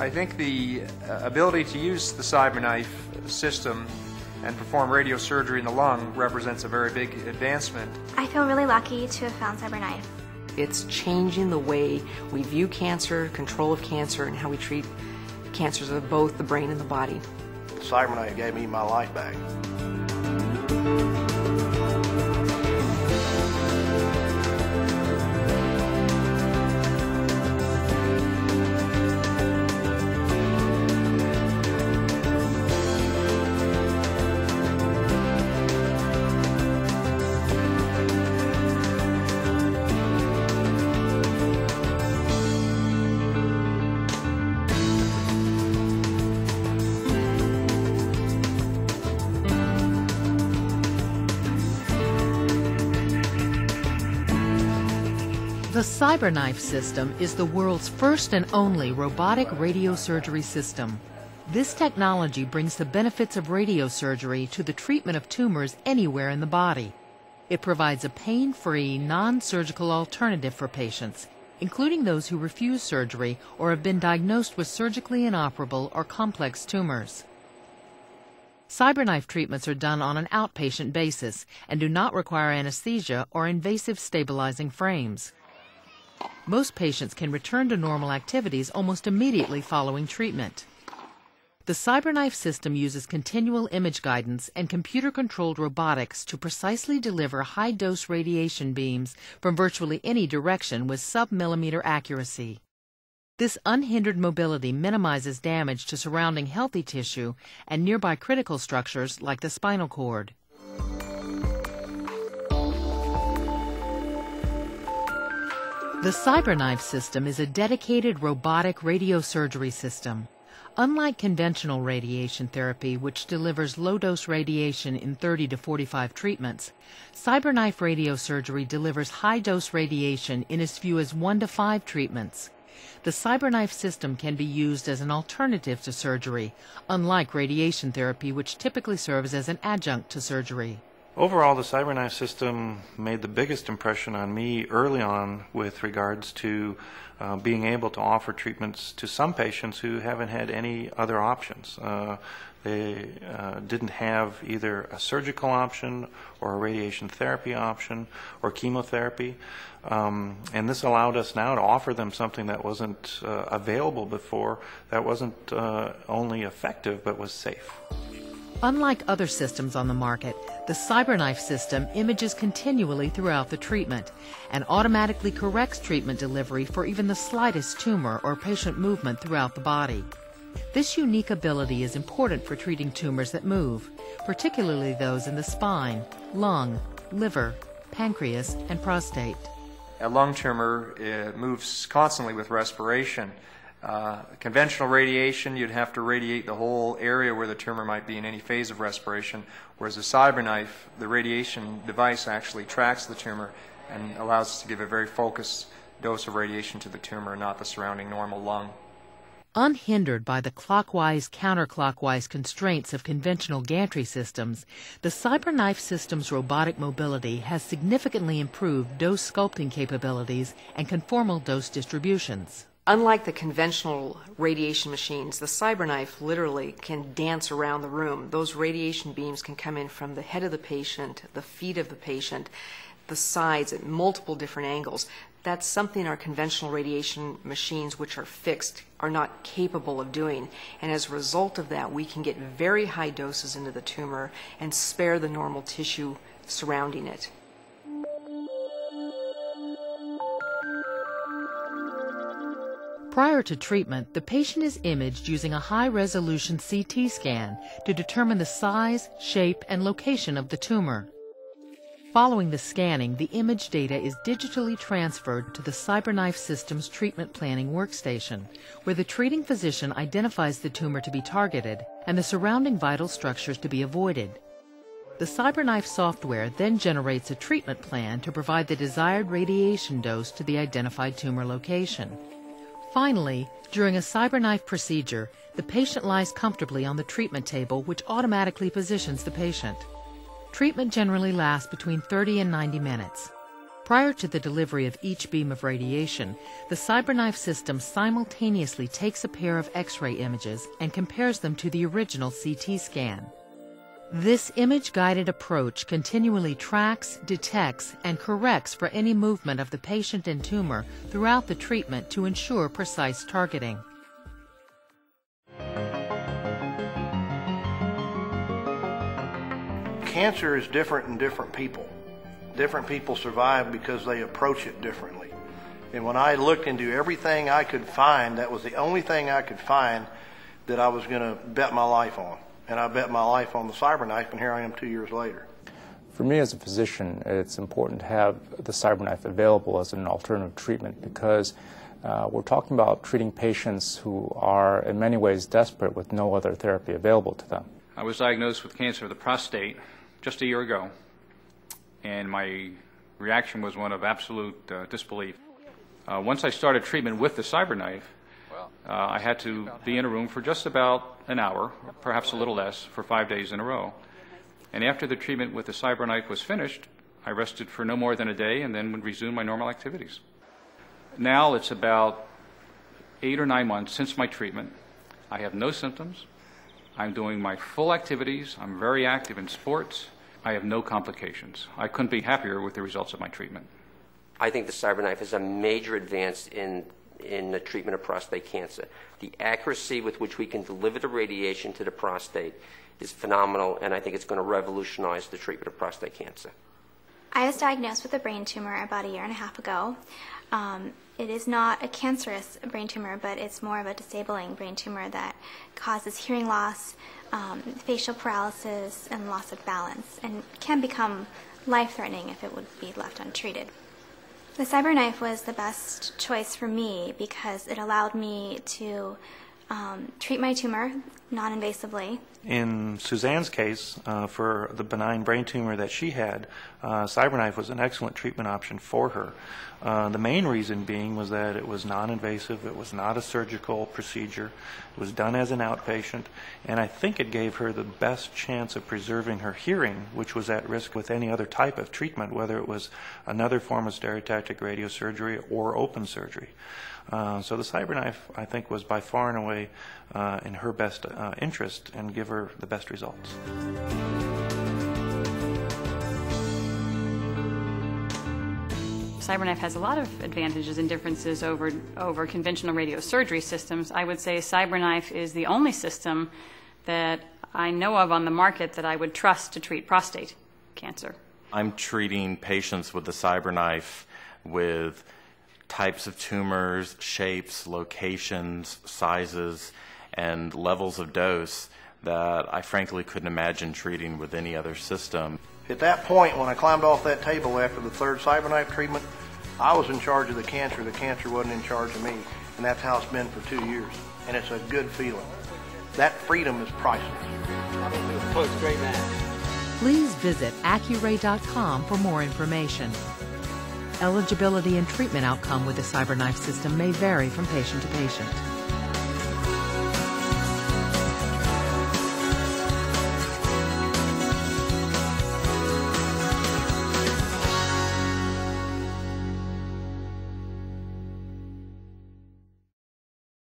I think the ability to use the cyberknife system and perform radiosurgery in the lung represents a very big advancement. I feel really lucky to have found cyberknife. It's changing the way we view cancer, control of cancer, and how we treat cancers of both the brain and the body. Cyberknife gave me my life back. The cyberknife system is the world's first and only robotic radiosurgery system. This technology brings the benefits of radiosurgery to the treatment of tumors anywhere in the body. It provides a pain-free, non-surgical alternative for patients, including those who refuse surgery or have been diagnosed with surgically inoperable or complex tumors. Cyberknife treatments are done on an outpatient basis and do not require anesthesia or invasive stabilizing frames. Most patients can return to normal activities almost immediately following treatment. The cyberknife system uses continual image guidance and computer-controlled robotics to precisely deliver high-dose radiation beams from virtually any direction with sub-millimeter accuracy. This unhindered mobility minimizes damage to surrounding healthy tissue and nearby critical structures like the spinal cord. The cyberknife system is a dedicated robotic radiosurgery system. Unlike conventional radiation therapy, which delivers low-dose radiation in 30 to 45 treatments, cyberknife radiosurgery delivers high-dose radiation in as few as 1 to 5 treatments. The cyberknife system can be used as an alternative to surgery, unlike radiation therapy, which typically serves as an adjunct to surgery. Overall, the cyberknife system made the biggest impression on me early on with regards to being able to offer treatments to some patients who haven't had any other options. They didn't have either a surgical option or a radiation therapy option or chemotherapy. And this allowed us now to offer them something that wasn't available before, that wasn't only effective but was safe. Unlike other systems on the market, the cyberknife system images continually throughout the treatment and automatically corrects treatment delivery for even the slightest tumor or patient movement throughout the body. This unique ability is important for treating tumors that move, particularly those in the spine, lung, liver, pancreas, and prostate. A lung tumor moves constantly with respiration. Conventional radiation, you'd have to radiate the whole area where the tumor might be in any phase of respiration, whereas a cyberknife, the radiation device actually tracks the tumor and allows us to give a very focused dose of radiation to the tumor, not the surrounding normal lung. Unhindered by the clockwise-counterclockwise constraints of conventional gantry systems, the cyberknife system's robotic mobility has significantly improved dose sculpting capabilities and conformal dose distributions. Unlike the conventional radiation machines, the cyberknife literally can dance around the room. Those radiation beams can come in from the head of the patient, the feet of the patient, the sides at multiple different angles. That's something our conventional radiation machines, which are fixed, are not capable of doing. And as a result of that, we can get very high doses into the tumor and spare the normal tissue surrounding it. Prior to treatment, the patient is imaged using a high-resolution CT scan to determine the size, shape, and location of the tumor. Following the scanning, the image data is digitally transferred to the cyberknife system's treatment planning workstation, where the treating physician identifies the tumor to be targeted and the surrounding vital structures to be avoided. The cyberknife software then generates a treatment plan to provide the desired radiation dose to the identified tumor location. Finally, during a cyberknife procedure, the patient lies comfortably on the treatment table, which automatically positions the patient. Treatment generally lasts between 30 and 90 minutes. Prior to the delivery of each beam of radiation, the cyberknife system simultaneously takes a pair of X-ray images and compares them to the original CT scan. This image-guided approach continually tracks, detects, and corrects for any movement of the patient and tumor throughout the treatment to ensure precise targeting. Cancer is different in different people. Different people survive because they approach it differently. And when I looked into everything I could find, that was the only thing I could find that I was going to bet my life on. And I bet my life on the cyberknife, and here I am 2 years later. For me as a physician, it's important to have the cyberknife available as an alternative treatment because we're talking about treating patients who are in many ways desperate with no other therapy available to them. I was diagnosed with cancer of the prostate just a year ago, and my reaction was one of absolute disbelief. Once I started treatment with the cyberknife, I had to be in a room for just about an hour, perhaps a little less, for 5 days in a row. And after the treatment with the cyberknife was finished, I rested for no more than a day and then would resume my normal activities. Now it's about 8 or 9 months since my treatment. I have no symptoms. I'm doing my full activities. I'm very active in sports. I have no complications. I couldn't be happier with the results of my treatment. I think the cyberknife is a major advance in the treatment of prostate cancer. The accuracy with which we can deliver the radiation to the prostate is phenomenal, and I think it's going to revolutionize the treatment of prostate cancer. I was diagnosed with a brain tumor about 1.5 years ago. It is not a cancerous brain tumor, but it's more of a disabling brain tumor that causes hearing loss, facial paralysis, and loss of balance, and can become life-threatening if it would be left untreated. The cyberknife was the best choice for me because it allowed me to treat my tumor non-invasively. In Suzanne's case, for the benign brain tumor that she had, cyberknife was an excellent treatment option for her. The main reason being was that it was non-invasive, it was not a surgical procedure, it was done as an outpatient, and I think it gave her the best chance of preserving her hearing, which was at risk with any other type of treatment, whether it was another form of stereotactic radiosurgery or open surgery. So the cyberknife, I think, was by far and away in her best interest and give her the best results. CyberKnife has a lot of advantages and differences over conventional radiosurgery systems. I would say CyberKnife is the only system that I know of on the market that I would trust to treat prostate cancer. I'm treating patients with the CyberKnife with types of tumors, shapes, locations, sizes, and levels of dose that I frankly couldn't imagine treating with any other system. At that point, when I climbed off that table after the third cyberknife treatment, I was in charge of the cancer wasn't in charge of me, and that's how it's been for 2 years, and it's a good feeling. That freedom is priceless. Please visit Accuray.com for more information. Eligibility and treatment outcome with the cyberknife system may vary from patient to patient.